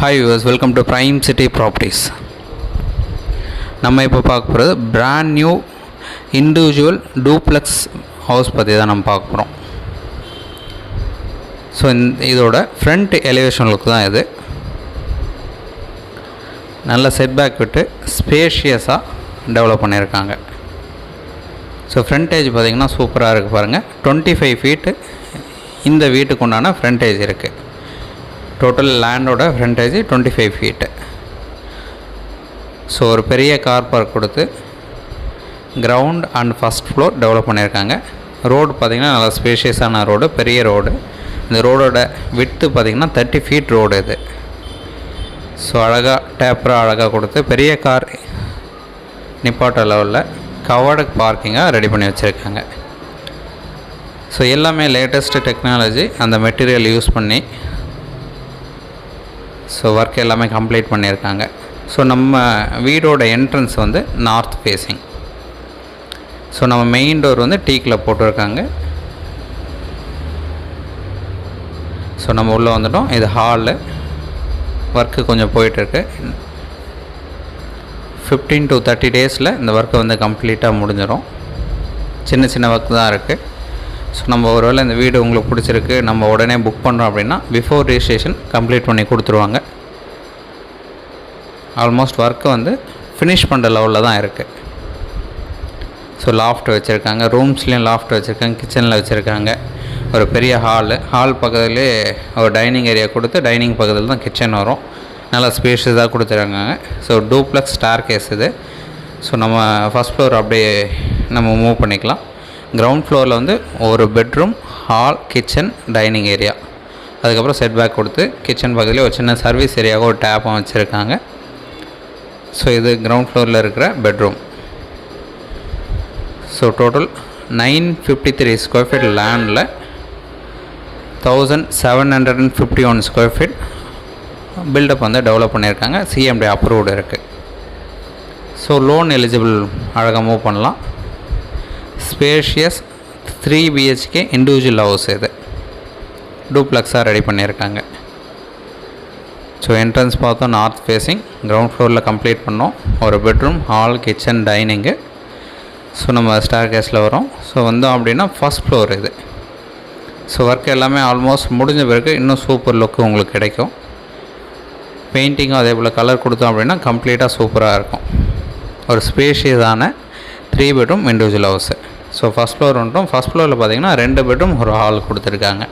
Hi viewers, welcome to Prime City Properties. நம்ம இப்போ பார்க்க போகிறது brand new individual duplex house பற்றி தான் நம்ம பார்க்க போகிறோம். ஸோ இதோட ஃப்ரண்ட் எலிவேஷன் லுக் தான் இது. நல்ல செட்பேக் விட்டு ஸ்பேஷியஸாக டெவலப் பண்ணியிருக்காங்க. ஸோ ஃப்ரண்டேஜ் பார்த்திங்கன்னா சூப்பராக இருக்குது பாருங்கள். 25 ஃபீட்டு இந்த வீட்டுக்கு உண்டான ஃப்ரண்டேஜ் இருக்குது. டோட்டல் லேண்டோட ஃப்ரண்டேஜ் 25 ஃபீட்டு. ஸோ ஒரு பெரிய கார் பார்க் கொடுத்து ground and first floor develop பண்ணியிருக்காங்க. ரோடு பார்த்திங்கன்னா நல்லா ஸ்பேஷியஸான ரோடு, பெரிய ரோடு. இந்த ரோடோட விட்த்து பார்த்திங்கன்னா 30 ஃபீட் ரோடு இது. ஸோ அழகாக டேப்பராக அழகாக கொடுத்து பெரிய கார் நிப்பாட்ட லெவலில் கவர்டு பார்க்கிங்காக ரெடி பண்ணி வச்சுருக்காங்க. ஸோ எல்லாமே லேட்டஸ்ட்டு டெக்னாலஜி அந்த மெட்டீரியல் யூஸ் பண்ணி ஸோ ஒர்க் எல்லாமே கம்ப்ளீட் பண்ணியிருக்காங்க. ஸோ நம்ம வீடோட என்ட்ரன்ஸ் வந்து நார்த் ஃபேஸிங். ஸோ நம்ம மெயின் டோர் வந்து டீக்கில் போட்டிருக்காங்க. ஸோ நம்ம உள்ளே வந்துட்டோம். இது ஹாலு. ஒர்க்கு கொஞ்சம் போயிட்டுருக்கு. 15 to 30 டேஸில் இந்த ஒர்க்கு வந்து கம்ப்ளீட்டாக முடிஞ்சிடும். சின்ன சின்ன ஒர்க் தான் இருக்குது. ஸோ நம்ம ஒருவேளை இந்த வீடு உங்களுக்கு பிடிச்சிருக்கு, நம்ம உடனே புக் பண்ணுறோம் அப்படின்னா பிஃபோர் ரிஜிஸ்ட்ரேஷன் கம்ப்ளீட் பண்ணி கொடுத்துருவாங்க. ஆல்மோஸ்ட் ஒர்க்கு வந்து ஃபினிஷ் பண்ணுற லெவலில் தான் இருக்குது. ஸோ லாஃப்ட் வச்சுருக்காங்க, ரூம்ஸ்லேயும் லாஃப்ட் வச்சுருக்காங்க, கிச்சனில் வச்சுருக்காங்க. ஒரு பெரிய ஹால் பக்கத்துலேயே ஒரு டைனிங் ஏரியா கொடுத்து டைனிங் பக்கத்தில் தான் கிச்சன் வரும். நல்லா ஸ்பேஷியஸாக கொடுத்துருக்காங்க. ஸோ டூப்ளெக்ஸ் ஸ்டார் கேஸ் இது. ஸோ நம்ம ஃபஸ்ட் ஃப்ளோர் அப்படியே நம்ம மூவ் பண்ணிக்கலாம். கிரவுண்ட் ஃப்ளோரில் வந்து ஒரு bedroom, hall, kitchen, dining area. அதுக்கப்புறம் செட்பேக் கொடுத்து கிச்சன் பக்கத்துலேயே ஒரு சின்ன சர்வீஸ் ஏரியாவுக்கு ஒரு டேப்பும் வச்சுருக்காங்க. ஸோ இது கிரவுண்ட் ஃப்ளோரில் இருக்கிற bedroom. So total 953 square feet லேண்டில் 1751 ஸ்கொயர் ஃபீட் பில்டப் வந்து டெவலப் பண்ணியிருக்காங்க. சிஎம்டி அப்ரூவ்டு இருக்குது. ஸோ லோன் எலிஜிபிள் அழகாக மூவ் பண்ணலாம். ஸ்பேஷியஸ் 3 BHK இண்டிவிஜுவல் ஹவுஸ் இது. டூப்ளெக்ஸாக ரெடி பண்ணியிருக்காங்க. ஸோ என்ட்ரன்ஸ் பார்த்தோம் நார்த் ஃபேஸிங். கிரவுண்ட் ஃப்ளோரில் கம்ப்ளீட் பண்ணோம். ஒரு bedroom, hall, kitchen, dining. So நம்ம ஸ்டார் கேஸில் வரோம். ஸோ வந்தோம் அப்படின்னா ஃபஸ்ட் ஃப்ளோர் இது. ஸோ ஒர்க் எல்லாமே ஆல்மோஸ்ட் முடிஞ்ச பிறகு இன்னும் சூப்பர் லுக்கு உங்களுக்கு கிடைக்கும். பெயிண்டிங்கும் அதே போல் கலர் கொடுத்தோம் அப்படின்னா கம்ப்ளீட்டாக சூப்பராக இருக்கும். ஒரு ஸ்பேஷியஸான 3 bedroom individual house. So first floor வந்துட்டோம். ஃபஸ்ட் ஃப்ளோரில் பார்த்திங்கன்னா 2 பெட்ரூம் ஒரு ஹால் கொடுத்துருக்காங்க.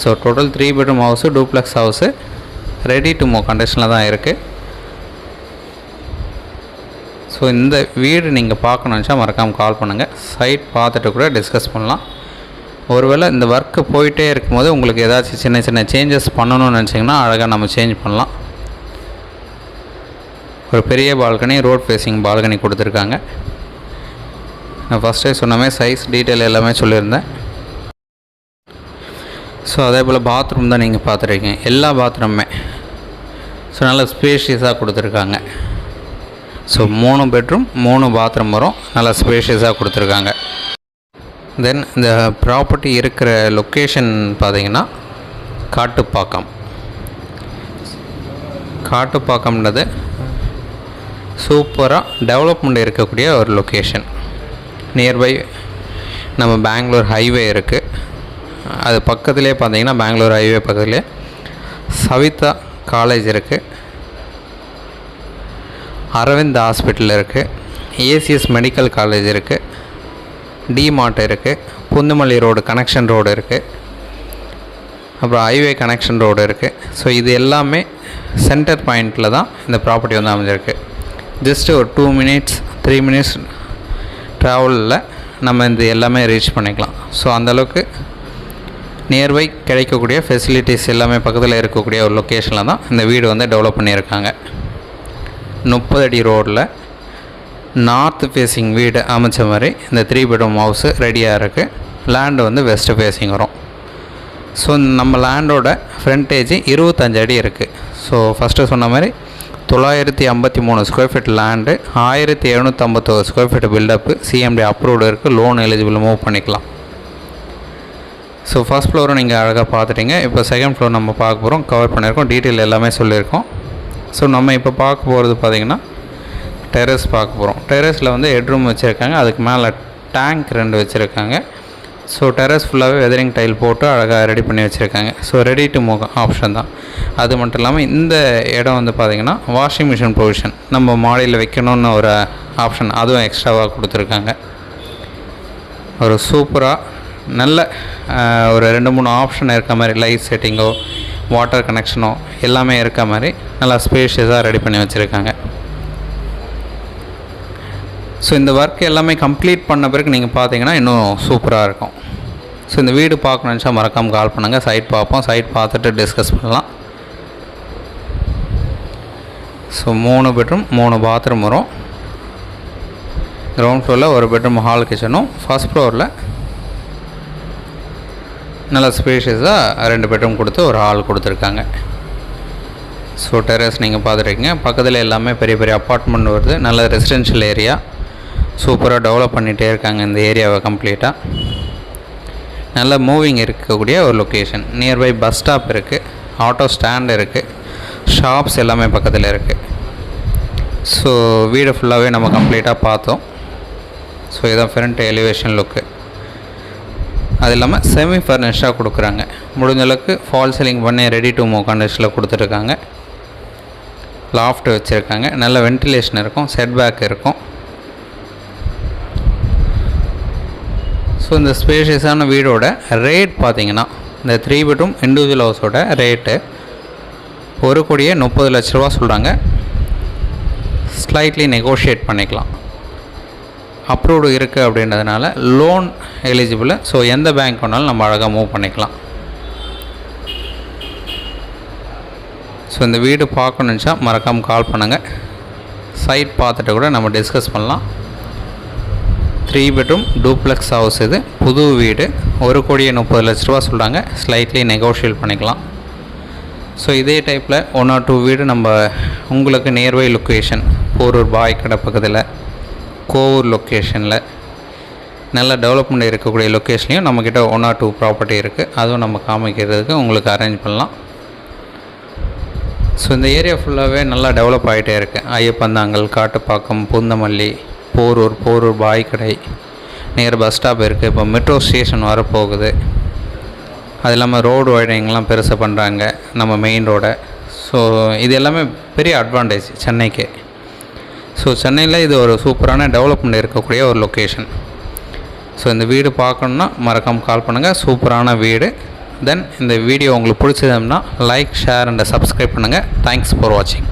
So total 3 bedroom house, duplex house ready to move கண்டிஷனில் தான் இருக்குது. ஸோ இந்த வீடு நீங்கள் பார்க்கணுன்னு நினச்சா மறக்காமல் கால் பண்ணுங்கள். சைட் பார்த்துட்டு கூட டிஸ்கஸ் பண்ணலாம். ஒருவேளை இந்த ஒர்க்கு போயிட்டே இருக்கும்போது உங்களுக்கு ஏதாச்சும் சின்ன சின்ன சேஞ்சஸ் பண்ணணும்னு நினச்சிங்கன்னா அழகாக நம்ம சேஞ்ச் பண்ணலாம். ஒரு பெரிய பால்கனி, ரோட் ஃபேஸிங் பால்கனி கொடுத்துருக்காங்க. நான் ஃபஸ்ட்டே சொன்னமே சைஸ் டீட்டெயில் எல்லாமே சொல்லியிருந்தேன். ஸோ அதே போல் பாத்ரூம் தான் நீங்கள் பார்த்துருக்கீங்க. எல்லா பாத்ரூமே ஸோ நல்ல ஸ்பேஷியஸாக கொடுத்துருக்காங்க. ஸோ 3 பெட்ரூம் 3 பாத்ரூம் வரும். நல்லா ஸ்பேஷியஸாக கொடுத்துருக்காங்க. தென் இந்த ப்ராப்பர்ட்டி இருக்கிற லொக்கேஷன் பார்த்திங்கன்னா காட்டுப்பாக்கம்ன்றது சூப்பராக டெவலப்மெண்ட் இருக்கக்கூடிய ஒரு லொக்கேஷன். நியர்பை நம்ம பெங்களூர் ஹைவே இருக்குது. அது பக்கத்துலேயே பார்த்தீங்கன்னா பெங்களூர் ஹைவே பக்கத்துலேயே சவிதா காலேஜ் இருக்குது, அரவிந்த் ஹாஸ்பிட்டல் இருக்குது, ஏசிஎஸ் மெடிக்கல் காலேஜ் இருக்குது, டிமார்ட் இருக்குது, புந்துமல்லி ரோடு கனெக்ஷன் ரோடு இருக்குது, அப்புறம் ஹைவே கனெக்ஷன் ரோடு இருக்குது. ஸோ இது எல்லாமே சென்டர் பாயிண்டில் தான் இந்த ப்ராப்பர்ட்டி வந்து அமைஞ்சிருக்கு. ஜஸ்ட்டு ஒரு 2 minutes 3 minutes ட்ராவலில் நம்ம இந்த எல்லாமே ரீச் பண்ணிக்கலாம். ஸோ அந்தளவுக்கு நியர்பை கிடைக்கக்கூடிய ஃபெசிலிட்டிஸ் எல்லாமே பக்கத்தில் இருக்கக்கூடிய ஒரு லொக்கேஷனில் தான் இந்த வீடு வந்து டெவலப் பண்ணியிருக்காங்க. 30 அடி ரோடில் நார்த் ஃபேஸிங் வீடு அமைச்ச மாதிரி இந்த 3 பெட்ரூம் ஹவுஸு ரெடியாக இருக்குது. லேண்டு வந்து வெஸ்ட் ஃபேஸிங் வரும். ஸோ நம்ம லேண்டோட ஃப்ரண்டேஜ் 25 அடி இருக்குது. ஸோ ஃபஸ்ட்டு சொன்ன மாதிரி 953 square feet land, 1751 square feet built up, CMT approved இருக்குது. லோன் எலிஜிபிள் மூவ் பண்ணிக்கலாம். ஸோ ஃபர்ஸ்ட் ஃப்ளோரை நீங்கள் அழகாக பார்த்துட்டீங்க. இப்போ செகண்ட் ஃப்ளோர் நம்ம பார்க்க போகிறோம், கவர் பண்ணியிருக்கோம், டீட்டெயில் எல்லாமே சொல்லியிருக்கோம். ஸோ நம்ம இப்போ பார்க்க போகிறது பார்த்திங்கன்னா டெரஸ் பார்க்க போகிறோம். டெரஸில் வந்து ஹெட்ரூம் வச்சுருக்காங்க, அதுக்கு மேலே டேங்க் 2 வச்சுருக்காங்க. ஸோ டெரஸ் ஃபுல்லாகவே வெதரிங் டைல் போட்டு அழகாக ரெடி பண்ணி வச்சுருக்காங்க. So ready to move option தான். அது மட்டும் இல்லாமல் இந்த இடம் வந்து பார்த்திங்கன்னா வாஷிங் மிஷின் ப்ரொவிஷன் நம்ம மாடியில் வைக்கணும்னு ஒரு ஆப்ஷன் அதுவும் எக்ஸ்ட்ராவாக கொடுத்துருக்காங்க. ஒரு சூப்பராக நல்ல ஒரு 2-3 ஆப்ஷன் இருக்க மாதிரி, லைட் செட்டிங்கோ வாட்டர் கனெக்ஷனோ எல்லாமே இருக்க மாதிரி நல்லா ஸ்பேஷியஸாக ரெடி பண்ணி வச்சுருக்காங்க. ஸோ இந்த ஒர்க் எல்லாமே கம்ப்ளீட் பண்ண பிறகு நீங்கள் பார்த்தீங்கன்னா இன்னும் சூப்பராக இருக்கும். ஸோ இந்த வீடு பார்க்கணுன்னு நினச்சா மறக்காமல் கால் பண்ணுங்கள், சைட் பார்ப்போம், சைட் பார்த்துட்டு டிஸ்கஸ் பண்ணலாம். ஸோ 3 பெட்ரூம் 3 பாத்ரூம் வரும். கிரவுண்ட் ஃப்ளோரில் ஒரு பெட்ரூம் ஹால் கிச்சனும், ஃபர்ஸ்ட் ஃப்ளோரில் நல்லா ஸ்பேஷியஸாக 2 பெட்ரூம் கொடுத்து ஒரு ஹால் கொடுத்துருக்காங்க. ஸோ டெரஸ் நீங்கள் பார்த்துருக்கீங்க, பக்கத்தில் எல்லாமே பெரிய பெரிய அப்பார்ட்மெண்ட் வருது, நல்ல ரெசிடென்ஷியல் ஏரியா, சூப்பராக டெவலப் பண்ணிகிட்டே இருக்காங்க இந்த ஏரியாவை கம்ப்ளீட்டாக. நல்ல மூவிங் இருக்கக்கூடிய ஒரு லொக்கேஷன். நியர்பை பஸ் ஸ்டாப் இருக்குது, ஆட்டோ ஸ்டாண்ட் இருக்குது, ஷாப்ஸ் எல்லாமே பக்கத்தில் இருக்குது. ஸோ வீடு ஃபுல்லாகவே நம்ம கம்ப்ளீட்டாக பார்த்தோம். ஸோ இதான் ஃப்ரண்ட் எலிவேஷன் லுக்கு. அது இல்லாமல் செமி ஃபர்னிஷ்டாக கொடுக்குறாங்க. முடிஞ்சளவுக்கு ஃபால் சீலிங் பண்ணி ரெடி டு மூவ் கண்டிஷனில் கொடுத்துருக்காங்க. லாஃப்ட் வச்சுருக்காங்க, நல்ல வென்டிலேஷன் இருக்கும், செட் பேக் இருக்கும். ஸோ இந்த ஸ்பேஷியஸான வீடோட ரேட் பார்த்திங்கன்னா இந்த 3 பெட்ரூம் இண்டிவிஜுவல் ஹவுஸோட ரேட்டு 1,30 லட்ச ரூபா சொல்கிறாங்க. ஸ்லைட்லி நெகோஷியேட் பண்ணிக்கலாம். அப்ரூவ்டு இருக்குது அப்படின்றதுனால லோன் எலிஜிபிள். ஸோ எந்த பேங்க் வேணாலும் நம்ம அழகாக மூவ் பண்ணிக்கலாம். ஸோ இந்த வீடு பார்க்கணுன்னு நினச்சா மறக்காமல் கால் பண்ணுங்கள், சைட் பார்த்துட்டு கூட நம்ம டிஸ்கஸ் பண்ணலாம். 3 பெட்ரூம் டூப்ளெக்ஸ் ஹவுஸ் இது, புது வீடு, 1,30 லட்ச ரூபா சொல்கிறாங்க. ஸ்லைட்லி நெகோஷியேட் பண்ணிக்கலாம். ஸோ இதே டைப்பில் 1 or 2 வீடு நம்ம உங்களுக்கு நியர்பை லொக்கேஷன், போரூர் பாய்க்கடை பக்கத்தில், கோவூர் லொக்கேஷனில் நல்ல டெவலப்மெண்ட் இருக்கக்கூடிய லொக்கேஷன்லையும் நம்மக்கிட்ட 1 or 2 ப்ராப்பர்ட்டி இருக்குது. அதுவும் நம்ம காமிக்கிறதுக்கு உங்களுக்கு அரேஞ்ச் பண்ணலாம். ஸோ இந்த ஏரியா ஃபுல்லாகவே நல்லா டெவலப் ஆகிட்டே இருக்குது. ஐயப்பந்தாங்கல், காட்டுப்பாக்கம், பூந்தமல்லி, போரூர் பாய்க்கடை, நியர் பஸ் ஸ்டாப் இருக்குது. இப்போ மெட்ரோ ஸ்டேஷன் வரப்போகுது. அது இல்லாமல் ரோடு வைடிங்லாம் பெருசாக பண்ணுறாங்க நம்ம மெயின் ரோடை. ஸோ இது எல்லாமே பெரிய அட்வான்டேஜ் சென்னைக்கு. ஸோ சென்னையில் இது ஒரு சூப்பரான டெவலப்மெண்ட் இருக்கக்கூடிய ஒரு லொக்கேஷன். ஸோ இந்த வீடு பார்க்கணுன்னா மறக்காமல் கால் பண்ணுங்கள். சூப்பரான வீடு. தென் இந்த வீடியோ உங்களுக்கு பிடிச்சதுன்னா லைக், ஷேர் அண்ட் சப்ஸ்கிரைப் பண்ணுங்கள். தேங்க்ஸ் ஃபார் வாட்சிங்.